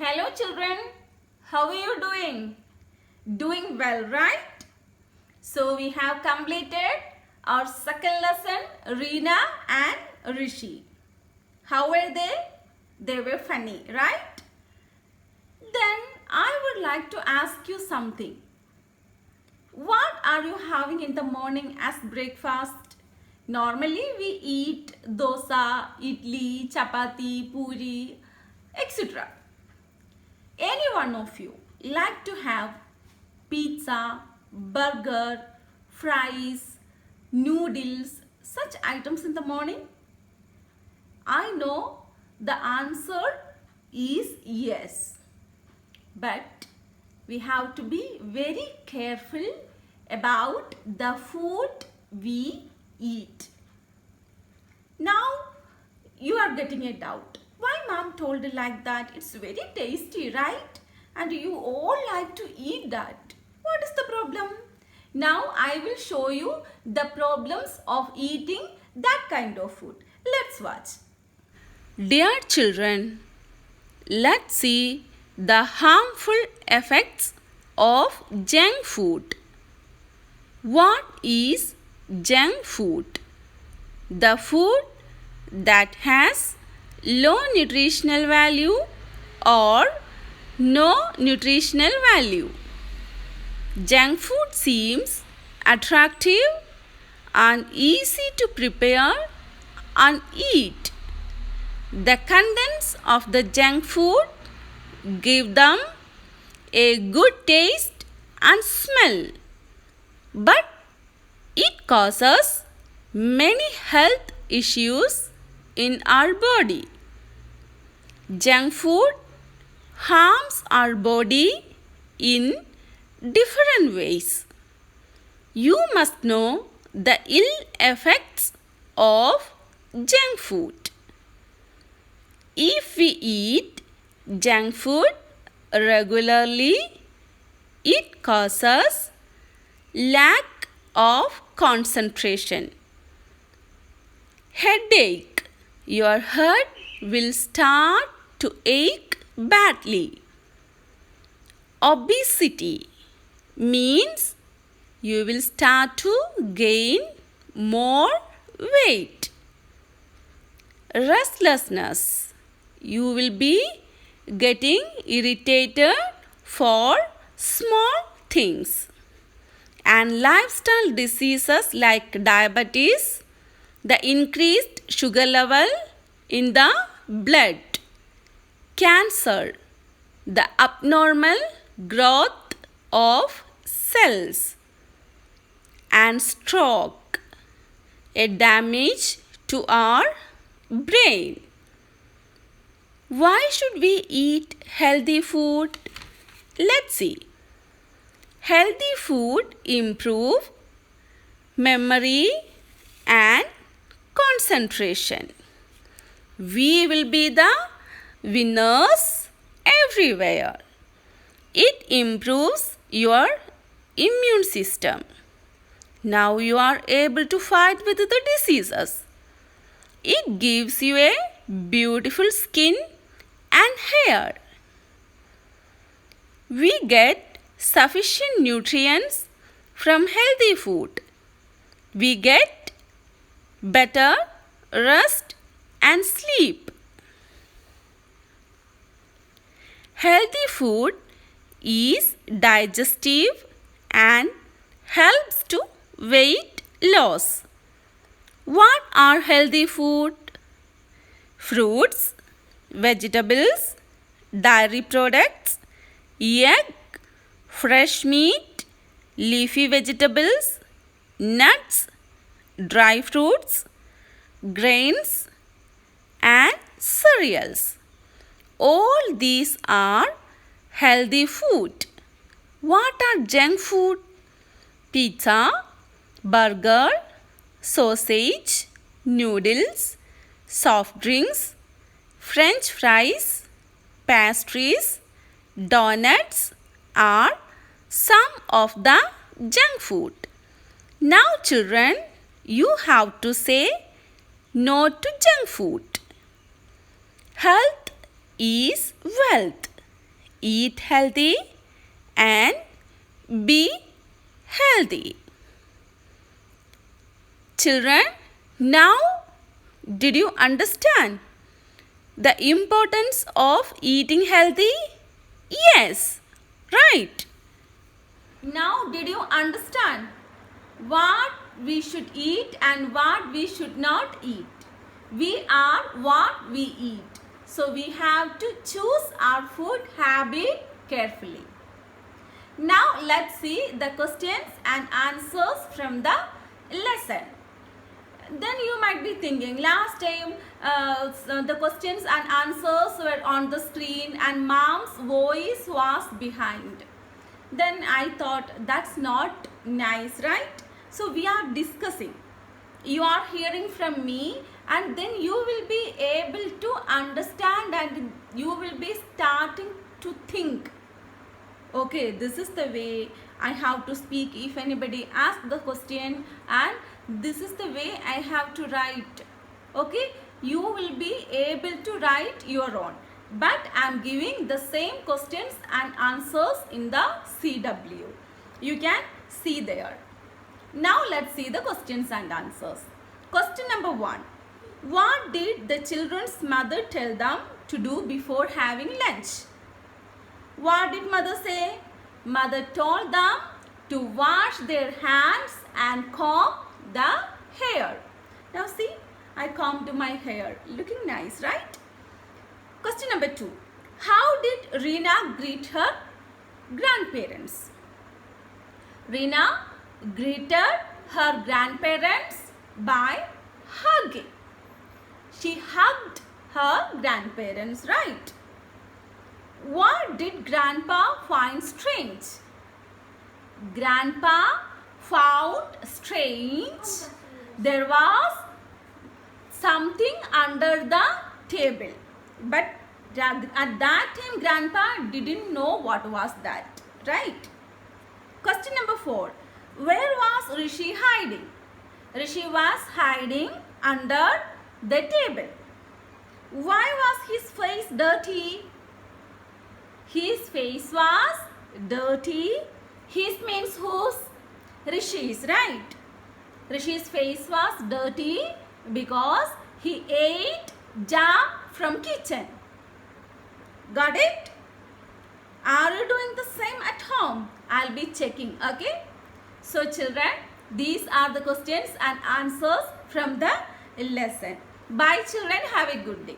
Hello children, how are you doing? Doing well, right? So we have completed our second lesson, Reena and Rishi. How were they? They were funny, right? Then I would like to ask you something. What are you having in the morning as breakfast? Normally we eat dosa, idli, chapati, puri, etc. Any one of you like to have pizza, burger, fries, noodles, such items in the morning? I know the answer is yes. But we have to be very careful about the food we eat. Now you are getting a doubt. Why mom told it like that? It's very tasty, right? And you all like to eat that. What is the problem? Now I will show you the problems of eating that kind of food. Let's watch. Dear children, let's see the harmful effects of junk food. What is junk food? The food that has low nutritional value or no nutritional value. Junk food seems attractive and easy to prepare and eat. The contents of the junk food give them a good taste and smell, but it causes many health issues in our body. Junk food harms our body in different ways. You must know the ill effects of junk food. If we eat junk food regularly, it causes lack of concentration, headache. Your head will start to ache badly. Obesity means you will start to gain more weight. Restlessness. You will be getting irritated for small things. And lifestyle diseases like diabetes, the increased sugar level in the blood, cancer, the abnormal growth of cells, and stroke, a damage to our brain. Why should we eat healthy food? Let's see. Healthy food improve memory and concentration. We will be the winners everywhere. It improves your immune system. Now you are able to fight with the diseases. It gives you a beautiful skin and hair. We get sufficient nutrients from healthy food. We get better rest and sleep. Healthy food is digestive and helps to weight loss. What are healthy food? Fruits, vegetables, dairy products, egg, fresh meat, leafy vegetables, nuts, dry fruits, grains, and cereals. All these are healthy food. What are junk food? Pizza, burger, sausage, noodles, soft drinks, French fries, pastries, donuts are some of the junk food. Now children, you have to say no to junk food. Health is wealth. eat healthy and be healthy. Children, now did you understand the importance of eating healthy? Yes, right. Now did you understand what we should eat and what we should not eat? We are what we eat. So we have to choose our food habit carefully. Now let's see the questions and answers from the lesson. Then you might be thinking, last time so the questions and answers were on the screen and mom's voice was behind. Then I thought that's not nice, right? So we are discussing. You are hearing from me and then you will be able to understand and you will be starting to think. Okay, this is the way I have to speak if anybody asks the question, and this is the way I have to write. Okay, you will be able to write your own. But I am giving the same questions and answers in the CW. You can see there. Now let's see the questions and answers. Question number 1. What did the children's mother tell them to do before having lunch? What did mother say? Mother told them to wash their hands and comb the hair. Now see, I combed my hair. Looking nice, right? Question number 2. How did Reena greet her grandparents? Reena greeted her grandparents by hugging. She hugged her grandparents, right? What did Grandpa find strange? Grandpa found strange there was something under the table. But at that time Grandpa didn't know what was that, right? Question number 4. Where was Rishi hiding? Rishi was hiding under the table. Why was his face dirty? His face was dirty. His means whose? Rishi's, right? Rishi's face was dirty because he ate jam from kitchen. Got it? Are you doing the same at home? I'll be checking, okay? So children, these are the questions and answers from the lesson. Bye children, have a good day.